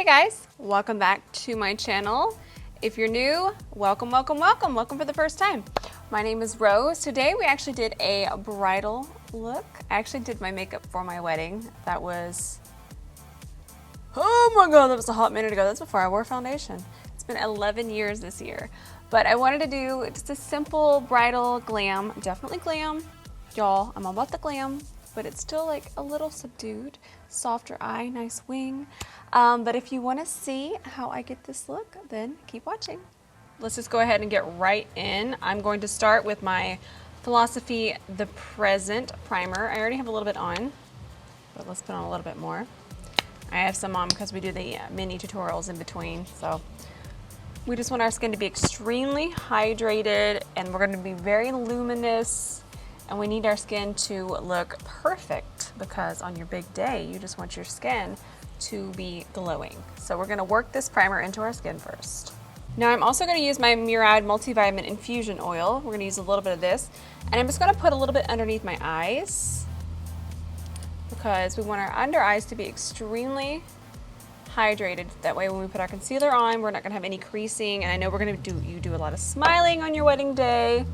Hey guys, welcome back to my channel. If you're new, welcome, welcome, welcome. Welcome for the first time. My name is Rose. Today we actually did a bridal look. I actually did my makeup for my wedding. That was, oh my God, that was a hot minute ago. That's before I wore foundation. It's been 11 years this year. But I wanted to do just a simple bridal glam, definitely glam. Y'all, I'm all about the glam, but it's still like a little subdued, softer eye, nice wing. But if you want to see how I get this look, then keep watching. Let's just go ahead and get right in. I'm going to start with my Philosophy The Present primer. I already have a little bit on, but let's put on a little bit more. I have some on because we do the mini tutorials in between. So we just want our skin to be extremely hydrated, and we're going to be very luminous, and we need our skin to look perfect because on your big day, you just want your skin to be glowing. So we're gonna work this primer into our skin first. Now I'm also gonna use my Gerard Multivitamin Infusion Oil. We're gonna use a little bit of this, and I'm just gonna put a little bit underneath my eyes because we want our under eyes to be extremely hydrated. That way when we put our concealer on, we're not gonna have any creasing, and I know we're gonna do a lot of smiling on your wedding day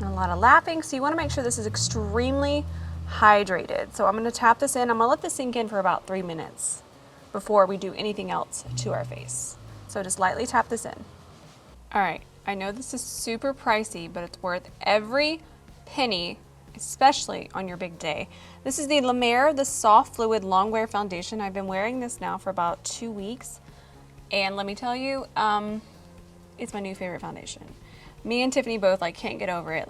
and a lot of laughing, so you wanna make sure this is extremely hydrated. So I'm going to tap this in. I'm going to let this sink in for about 3 minutes before we do anything else to our face. So just lightly tap this in. All right, I know this is super pricey, but it's worth every penny, especially on your big day. This is the La Mer, the Soft Fluid Longwear Foundation. I've been wearing this now for about 2 weeks, and let me tell you, it's my new favorite foundation. Me and Tiffany both can't get over it.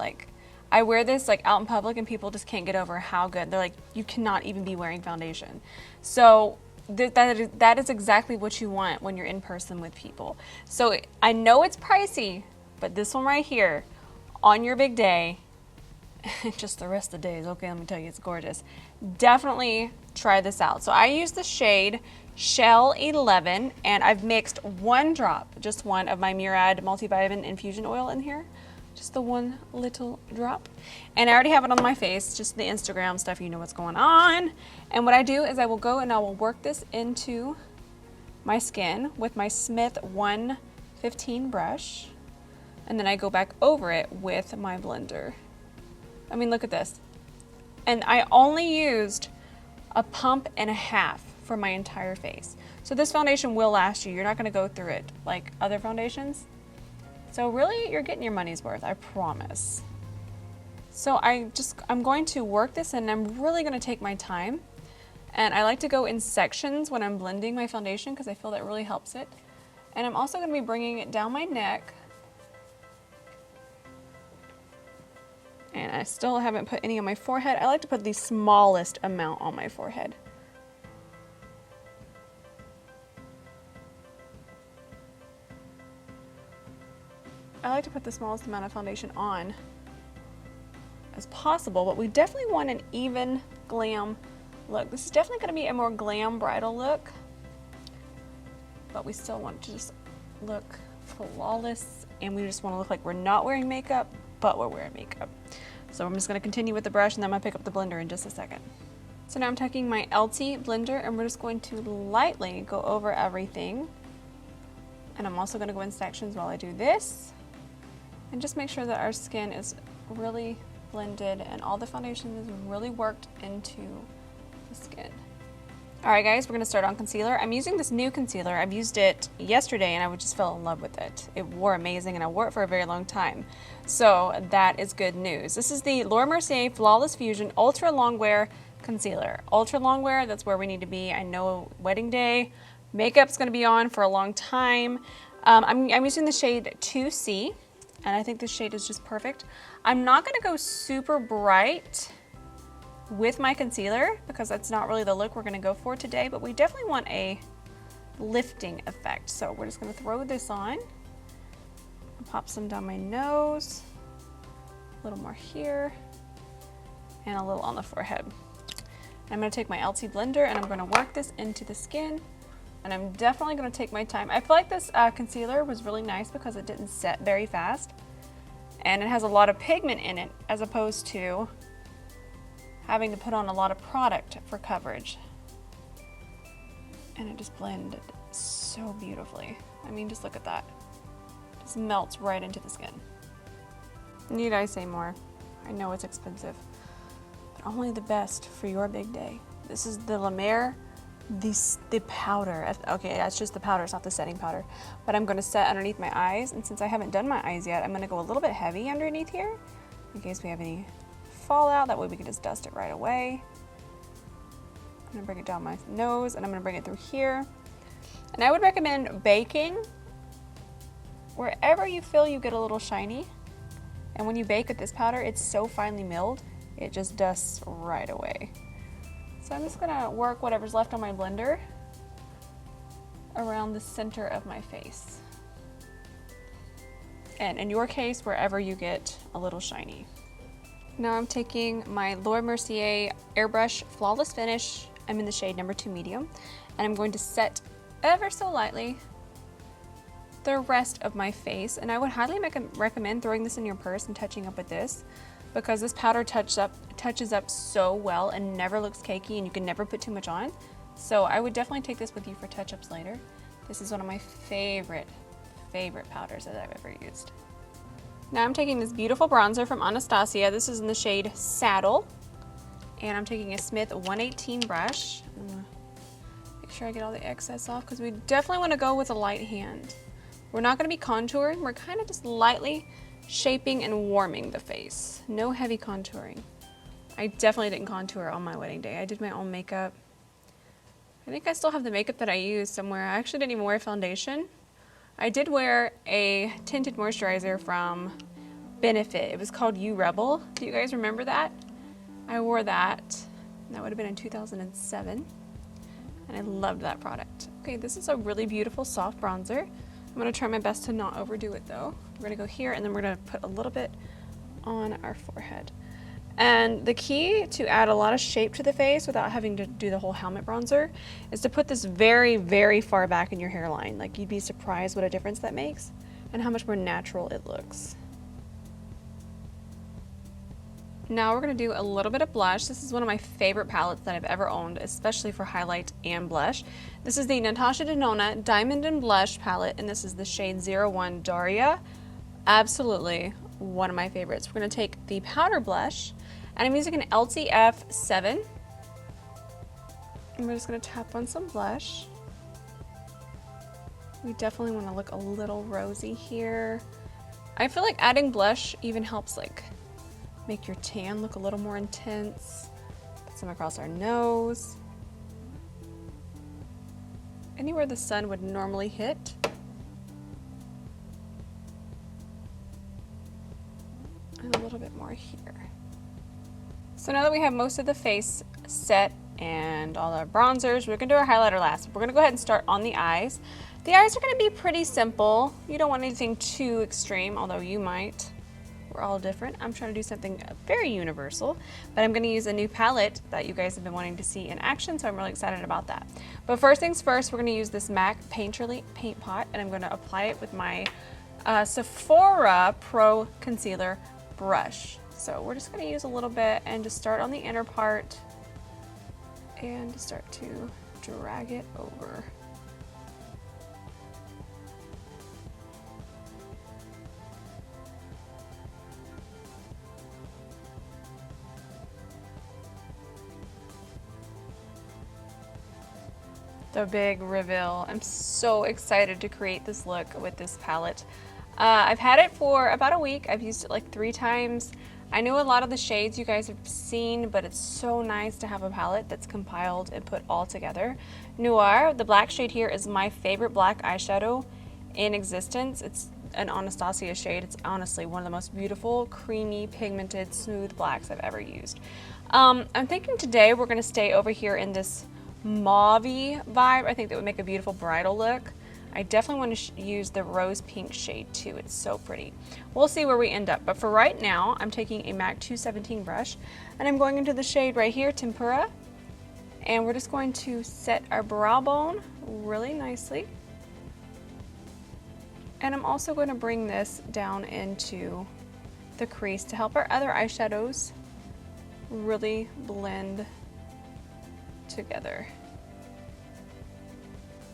I wear this out in public and people just can't get over how good. They're like, you cannot even be wearing foundation. So that is exactly what you want when you're in person with people. So I know it's pricey, but this one right here, on your big day, just the rest of the days, okay, let me tell you, it's gorgeous. Definitely try this out. So I use the shade Shell 11, and I've mixed one drop, just one, of my Gerard Multivitamin Infusion Oil in here. Just the one little drop. And I already have it on my face, just the Instagram stuff, you know what's going on. And what I do is I will go and I will work this into my skin with my Smith 115 brush. And then I go back over it with my blender. I mean, look at this. And I only used a pump and a half for my entire face. So this foundation will last you. You're not gonna go through it like other foundations. So really, you're getting your money's worth, I promise. So I'm going to work this, and I'm really gonna take my time. And I like to go in sections when I'm blending my foundation because I feel that really helps it. And I'm also gonna be bringing it down my neck. And I still haven't put any on my forehead. I like to put the smallest amount on my forehead. I like to put the smallest amount of foundation on as possible, but we definitely want an even glam look. This is definitely going to be a more glam bridal look, but we still want to just look flawless, and we just want to look like we're not wearing makeup, but we're wearing makeup. So I'm just going to continue with the brush, and then I'm going to pick up the blender in just a second. So now I'm taking my LT blender, and we're just going to lightly go over everything. And I'm also going to go in sections while I do this. And just make sure that our skin is really blended and all the foundation is really worked into the skin. All right, guys, we're gonna start on concealer. I'm using this new concealer. I've used it yesterday and I just fell in love with it. It wore amazing and I wore it for a very long time. So that is good news. This is the Laura Mercier Flawless Fusion Ultra Longwear Concealer. Ultra Longwear, that's where we need to be. I know wedding day, makeup's gonna be on for a long time. I'm using the shade 2C. And I think this shade is just perfect. I'm not gonna go super bright with my concealer because that's not really the look we're gonna go for today, but we definitely want a lifting effect. So we're just gonna throw this on, pop some down my nose, a little more here, and a little on the forehead. I'm gonna take my LT blender and I'm gonna work this into the skin. And I'm definitely going to take my time. I feel like this concealer was really nice because it didn't set very fast. And it has a lot of pigment in it as opposed to having to put on a lot of product for coverage. And it just blended so beautifully. I mean, just look at that. Just melts right into the skin. Need I say more? I know it's expensive, but only the best for your big day. This is the La Mer, the powder. Okay, that's just the powder, it's not the setting powder. But I'm gonna set underneath my eyes, and since I haven't done my eyes yet, I'm gonna go a little bit heavy underneath here in case we have any fallout. That way we can just dust it right away. I'm gonna bring it down my nose, and I'm gonna bring it through here. And I would recommend baking wherever you feel you get a little shiny. And when you bake with this powder, it's so finely milled, it just dusts right away. So I'm just gonna work whatever's left on my blender around the center of my face. And in your case, wherever you get a little shiny. Now I'm taking my Laura Mercier Airbrush Flawless Finish. I'm in the shade number 2 medium. And I'm going to set ever so lightly the rest of my face. And I would highly recommend throwing this in your purse and touching up with this, because this powder touches up so well and never looks cakey, and you can never put too much on. So I would definitely take this with you for touch-ups later. This is one of my favorite powders that I've ever used. Now I'm taking this beautiful bronzer from Anastasia. This is in the shade Saddle. And I'm taking a Smith 118 brush. I'm gonna make sure I get all the excess off, because we definitely want to go with a light hand. We're not going to be contouring, we're kind of just lightly shaping and warming the face. No heavy contouring. I definitely didn't contour on my wedding day. I did my own makeup. I think I still have the makeup that I used somewhere. I actually didn't even wear foundation. I did wear a tinted moisturizer from Benefit. It was called You Rebel. Do you guys remember that? I wore that. That would have been in 2007. And I loved that product. Okay, this is a really beautiful soft bronzer. I'm gonna try my best to not overdo it though. We're gonna go here, and then we're gonna put a little bit on our forehead. And the key to add a lot of shape to the face without having to do the whole helmet bronzer is to put this very, very far back in your hairline. Like, you'd be surprised what a difference that makes and how much more natural it looks. Now we're gonna do a little bit of blush. This is one of my favorite palettes that I've ever owned, especially for highlight and blush. This is the Natasha Denona Diamond and Blush palette, and this is the shade 01 Daria. Absolutely one of my favorites. We're gonna take the powder blush, and I'm using an LTF 7. And we're just gonna tap on some blush. We definitely wanna look a little rosy here. I feel like adding blush even helps like make your tan look a little more intense. Put some across our nose. Anywhere the sun would normally hit. And a little bit more here. So now that we have most of the face set and all our bronzers, we're gonna do our highlighter last. We're gonna go ahead and start on the eyes. The eyes are gonna be pretty simple. You don't want anything too extreme, although you might. We're all different. I'm trying to do something very universal, but I'm going to use a new palette that you guys have been wanting to see in action, so I'm really excited about that. But first things first, we're going to use this MAC Painterly Paint Pot, and I'm going to apply it with my Sephora Pro Concealer brush. So we're just going to use a little bit and just start on the inner part and start to drag it over. The big reveal. I'm so excited to create this look with this palette. I've had it for about a week. I've used it like 3 times. I know a lot of the shades you guys have seen, but it's so nice to have a palette that's compiled and put all together. Noir, the black shade here, is my favorite black eyeshadow in existence. It's an Anastasia shade. It's honestly one of the most beautiful, creamy, pigmented, smooth blacks I've ever used. I'm thinking today we're gonna stay over here in this mauve-y vibe. I think that would make a beautiful bridal look. I definitely want to use the rose pink shade too. It's so pretty. We'll see where we end up, but for right now I'm taking a MAC 217 brush and I'm going into the shade right here, Tempura, and we're just going to set our brow bone really nicely. And I'm also going to bring this down into the crease to help our other eyeshadows really blend together.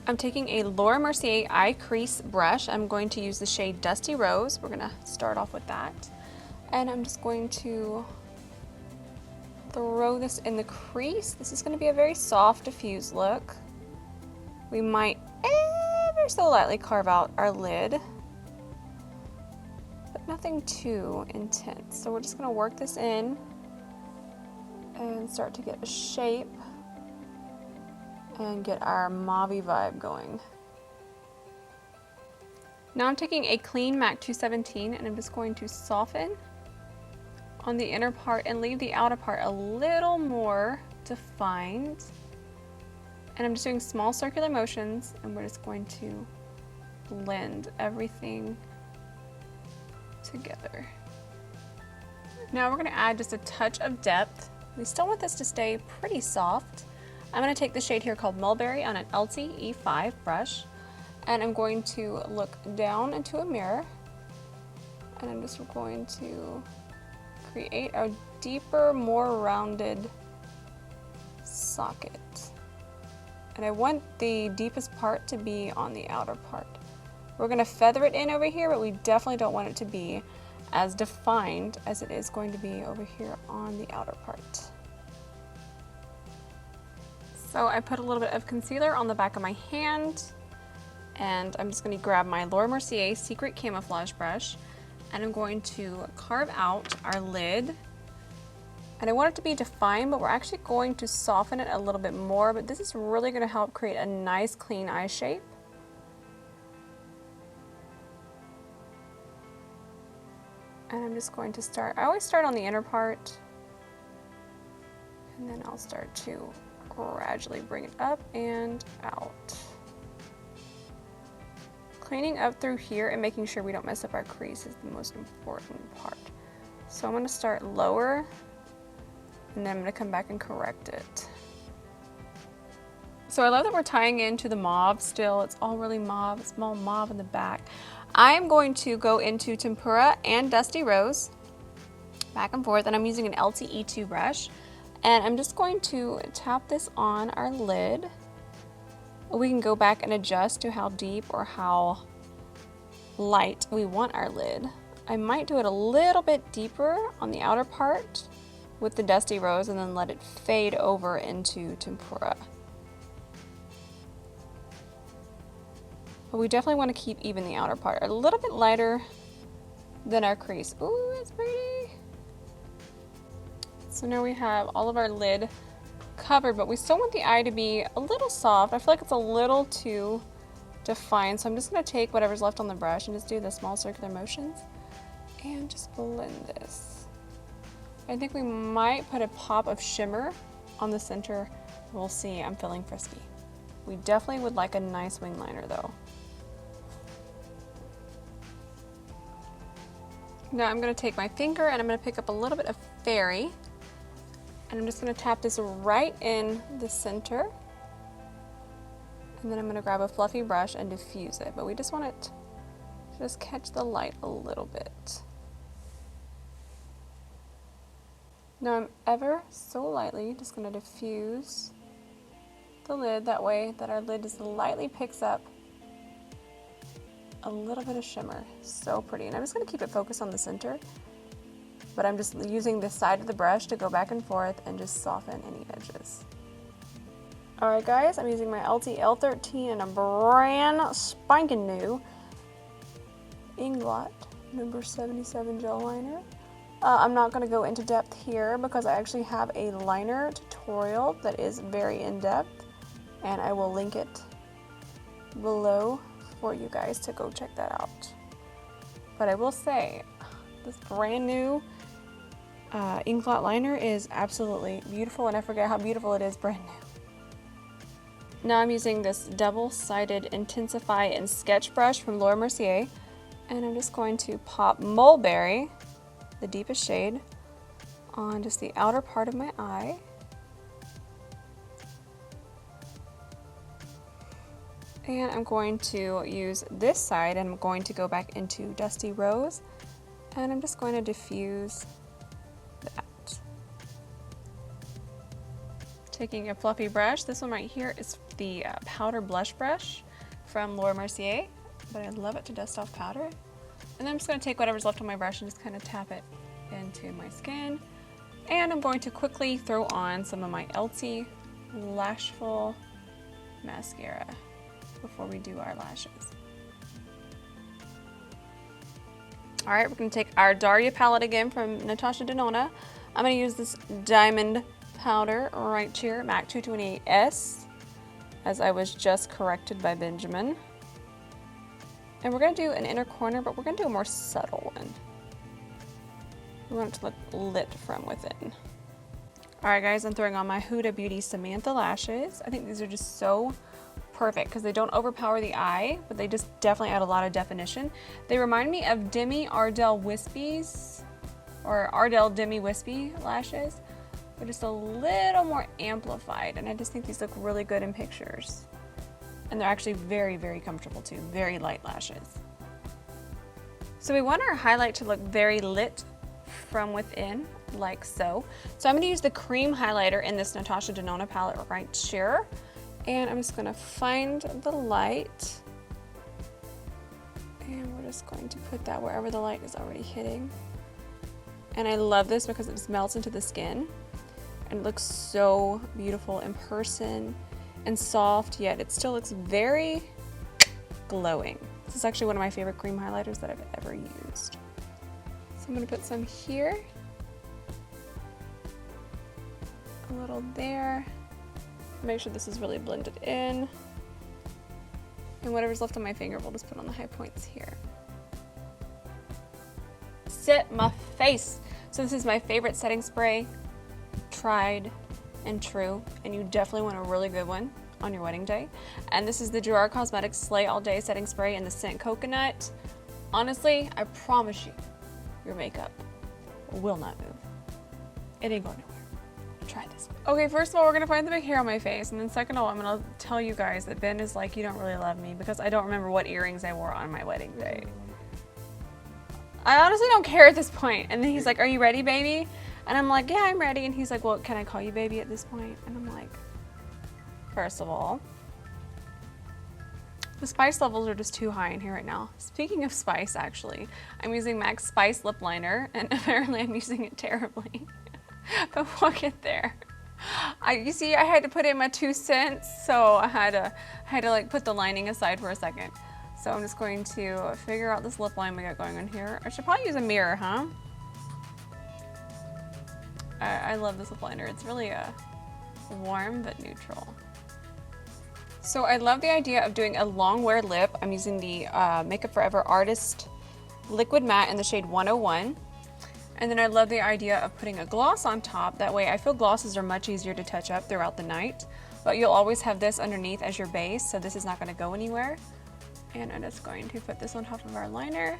I'm taking a Laura Mercier eye crease brush. I'm going to use the shade Dusty Rose. We're gonna start off with that. And I'm just going to throw this in the crease. This is gonna be a very soft, diffuse look. We might ever so lightly carve out our lid, but nothing too intense. So we're just gonna work this in and start to get a shape and get our mauve-y vibe going. Now I'm taking a clean MAC 217 and I'm just going to soften on the inner part and leave the outer part a little more defined. And I'm just doing small circular motions and we're just going to blend everything together. Now we're gonna add just a touch of depth. We still want this to stay pretty soft. I'm gonna take the shade here called Mulberry on an LT E5 brush, and I'm going to look down into a mirror, and I'm just going to create a deeper, more rounded socket. And I want the deepest part to be on the outer part. We're gonna feather it in over here, but we definitely don't want it to be as defined as it is going to be over here on the outer part. So I put a little bit of concealer on the back of my hand, and I'm just gonna grab my Laura Mercier Secret Camouflage brush, and I'm going to carve out our lid. And I want it to be defined, but we're actually going to soften it a little bit more, but this is really gonna help create a nice clean eye shape. And I'm just going to start, I always start on the inner part, and then I'll start to gradually bring it up and out. Cleaning up through here and making sure we don't mess up our crease is the most important part. So I'm gonna start lower, and then I'm gonna come back and correct it. So I love that we're tying into the mauve still. It's all really mauve, it's all mauve in the back. I'm going to go into Tempera and Dusty Rose, back and forth, and I'm using an LTE2 brush. And I'm just going to tap this on our lid. We can go back and adjust to how deep or how light we want our lid. I might do it a little bit deeper on the outer part with the Dusty Rose and then let it fade over into Tempera. But we definitely want to keep even the outer part a little bit lighter than our crease. Ooh, it's pretty. So now we have all of our lid covered, but we still want the eye to be a little soft. I feel like it's a little too defined, so I'm just going to take whatever's left on the brush and just do the small circular motions and just blend this. I think we might put a pop of shimmer on the center. We'll see. I'm feeling frisky. We definitely would like a nice wing liner though. Now I'm going to take my finger and I'm going to pick up a little bit of Fairy, and I'm just going to tap this right in the center, and then I'm going to grab a fluffy brush and diffuse it, but we just want it to just catch the light a little bit. Now I'm ever so lightly just going to diffuse the lid, that way that our lid just lightly picks up a little bit of shimmer. So pretty. And I'm just going to keep it focused on the center, but I'm just using the side of the brush to go back and forth and just soften any edges. Alright guys, I'm using my LT-L13 and a brand spanking new Inglot number 77 gel liner. I'm not going to go into depth here because I actually have a liner tutorial that is very in-depth, and I will link it below for you guys to go check that out. But I will say, this brand new Inglot liner is absolutely beautiful, and I forget how beautiful it is brand new. Now I'm using this double-sided Intensify and Sketch brush from Laura Mercier, and I'm just going to pop Mulberry, the deepest shade, on just the outer part of my eye. And I'm going to use this side, and I'm going to go back into Dusty Rose, and I'm just going to diffuse that. Taking a fluffy brush. This one right here is the powder blush brush from Laura Mercier, but I love it to dust off powder. And then I'm just going to take whatever's left on my brush and just kind of tap it into my skin. And I'm going to quickly throw on some of my Elty Lashful mascara before we do our lashes. All right, we're going to take our Daria palette again from Natasha Denona. I'm going to use this diamond powder right here, MAC 228S, as I was just corrected by Benjamin. And we're going to do an inner corner, but we're going to do a more subtle one. We want it to look lit from within. All right, guys, I'm throwing on my Huda Beauty Samantha lashes. I think these are just so perfect because they don't overpower the eye, but they just definitely add a lot of definition. They remind me of Demi Ardell Wispies, or Ardell Demi Wispy lashes, but just a little more amplified, and I just think these look really good in pictures. And they're actually very, very comfortable too, very light lashes. So we want our highlight to look very lit from within, like so. So I'm gonna use the cream highlighter in this Natasha Denona palette right here. And I'm just gonna find the light. And we're just going to put that wherever the light is already hitting. And I love this because it just melts into the skin. And it looks so beautiful in person and soft, yet it still looks very glowing. This is actually one of my favorite cream highlighters that I've ever used. So I'm gonna put some here. A little there. Make sure this is really blended in. And whatever's left on my finger, we'll just put on the high points here. Set my face. So this is my favorite setting spray, tried and true, and you definitely want a really good one on your wedding day. And this is the Gerard Cosmetics Slay All Day Setting Spray in the scent Coconut. Honestly, I promise you, your makeup will not move. It ain't going nowhere. Try this. Okay, first of all, we're gonna find the big hair on my face, and then second of all, I'm gonna tell you guys that Ben is like, you don't really love me because I don't remember what earrings I wore on my wedding day. I honestly don't care at this point. And then he's like, are you ready, baby? And I'm like, yeah, I'm ready. And he's like, well, can I call you baby at this point? And I'm like, first of all, the spice levels are just too high in here right now. Speaking of spice, actually, I'm using MAC's Spice Lip Liner, and apparently I'm using it terribly. But we'll get there. You see, I had to put in my 2 cents, so I had to like put the lining aside for a second. So I'm just going to figure out this lip line we got going on here. I should probably use a mirror, huh? I love this lip liner. It's really warm but neutral. So I love the idea of doing a long wear lip. I'm using the Makeup Forever Artist Liquid Matte in the shade 101. And then I love the idea of putting a gloss on top. That way I feel glosses are much easier to touch up throughout the night. But you'll always have this underneath as your base, so this is not going to go anywhere. And I'm just going to put this on top of our liner.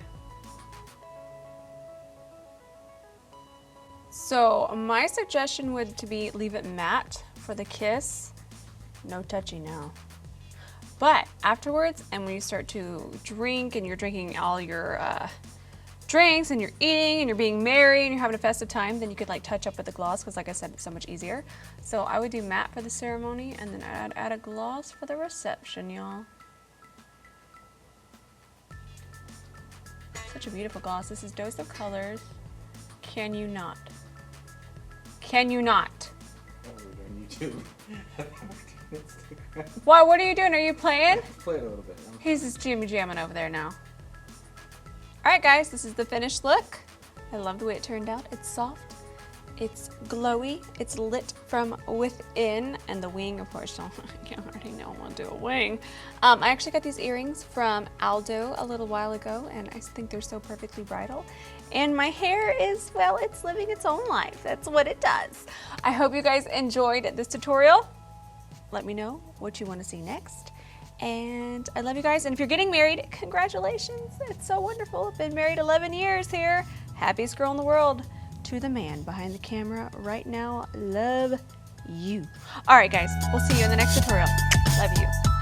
So my suggestion would to be leave it matte for the kiss. No touchy now. But afterwards, and when you start to drink and you're drinking all your drinks and you're eating and you're being merry and you're having a festive time, then you could like touch up with the gloss because like I said, it's so much easier. So I would do matte for the ceremony and then I'd add a gloss for the reception, y'all. Such a beautiful gloss. This is Dose of Colors. Can you not? Can you not? Why? What are you doing? Are you playing? Play a little bit. He's just jamming over there now. All right, guys, this is the finished look. I love the way it turned out. It's soft, it's glowy, it's lit from within, and the wing, of course, I already know I want to do a wing. I actually got these earrings from Aldo a little while ago, and I think they're so perfectly bridal. And my hair is, well, it's living its own life. That's what it does. I hope you guys enjoyed this tutorial. Let me know what you want to see next. And I love you guys. And if you're getting married, congratulations. It's so wonderful. I've been married 11 years here. Happiest girl in the world. To the man behind the camera right now, love you. All right, guys, we'll see you in the next tutorial. Love you.